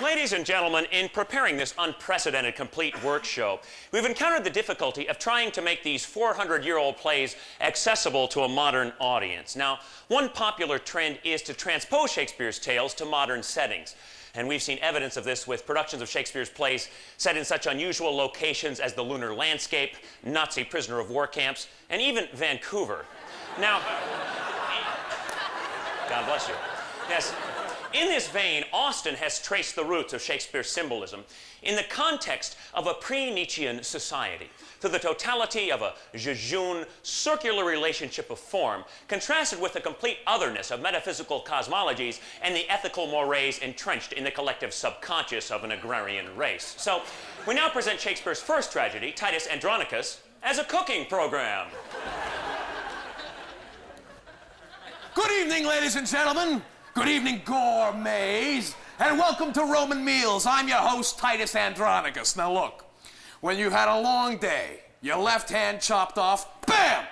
Ladies and gentlemen, in preparing this unprecedented complete work show, we've encountered the difficulty of trying to make these 400-year-old plays accessible to a modern audience. Now, one popular trend is to transpose Shakespeare's tales to modern settings. And we've seen evidence of this with productions of Shakespeare's plays set in such unusual locations as the lunar landscape, Nazi prisoner of war camps, and even Vancouver. Now, God bless you. Yes. In this vein, Austin has traced the roots of Shakespeare's symbolism in the context of a pre-Nietzschean society, through the totality of a jejune, circular relationship of form, contrasted with the complete otherness of metaphysical cosmologies and the ethical mores entrenched in the collective subconscious of an agrarian race. So, we now present Shakespeare's first tragedy, Titus Andronicus, as a cooking program. Good evening, ladies and gentlemen. Good evening, gourmets, and welcome to Roman Meals. I'm your host, Titus Andronicus. Now look, when you've had a long day, your left hand chopped off, bam!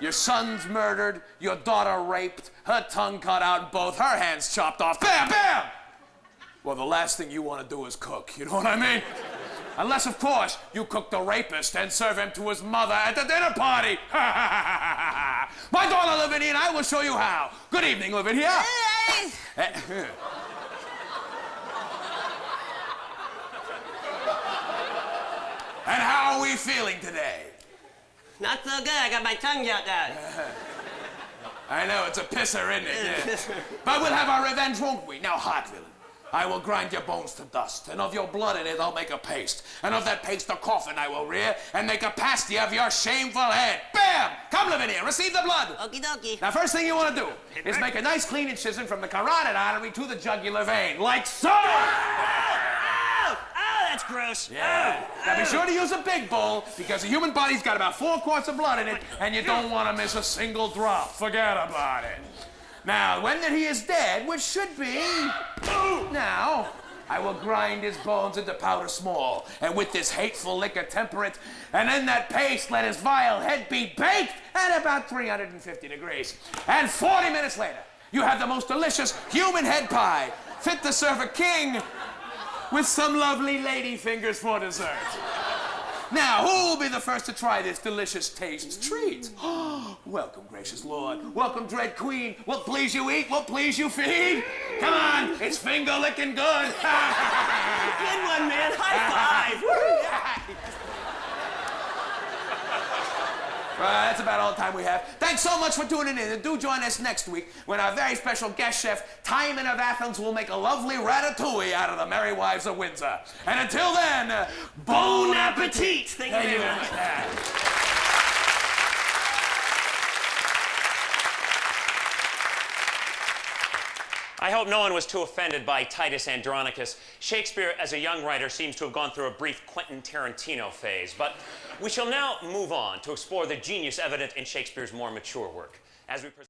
Your son's murdered, your daughter raped, her tongue cut out, and both her hands chopped off, bam, bam! Well, the last thing you want to do is cook, you know what I mean? Unless, of course, you cook the rapist and serve him to his mother at the dinner party. My daughter Lavinia and I will show you how. Good evening, Lavinia. Hey. And how are we feeling today? Not so good. I got my tongue out out. I know, it's a pisser, isn't it? Yeah. But we'll have our revenge, won't we? Now, heart villain. I will grind your bones to dust, and of your blood in it I'll make a paste. And of that paste a coffin I will rear, and make a pasty of your shameful head. Bam! Come, Lavinia, receive the blood. Okie dokie. Now, first thing you want to do is make a nice clean incision from the carotid artery to the jugular vein, like so! Ow! Ow, that's gross. Yeah. Now, be sure to use a big bowl, because the human body's got about 4 quarts of blood in it, and you don't want to miss a single drop. Forget about it. Now, when that he is dead, which should be now, I will grind his bones into powder small, and with this hateful liquor temper it, and in that paste let his vile head be baked at about 350 degrees. And 40 minutes later, you have the most delicious human head pie, fit to serve a king with some lovely lady fingers for dessert. Now, who will be the first to try this delicious taste treat? Welcome, gracious Lord. Welcome, dread queen. What please you eat, what please you feed. Come on, it's finger-licking good. Good one, man. High five. That's about all the time we have. Thanks so much for tuning in, and do join us next week when our very special guest chef, Timon of Athens, will make a lovely ratatouille out of the Merry Wives of Windsor. And until then, bon appetit! Thank you very much. I hope no one was too offended by Titus Andronicus. Shakespeare, as a young writer, seems to have gone through a brief Quentin Tarantino phase. But we shall now move on to explore the genius evident in Shakespeare's more mature work. As we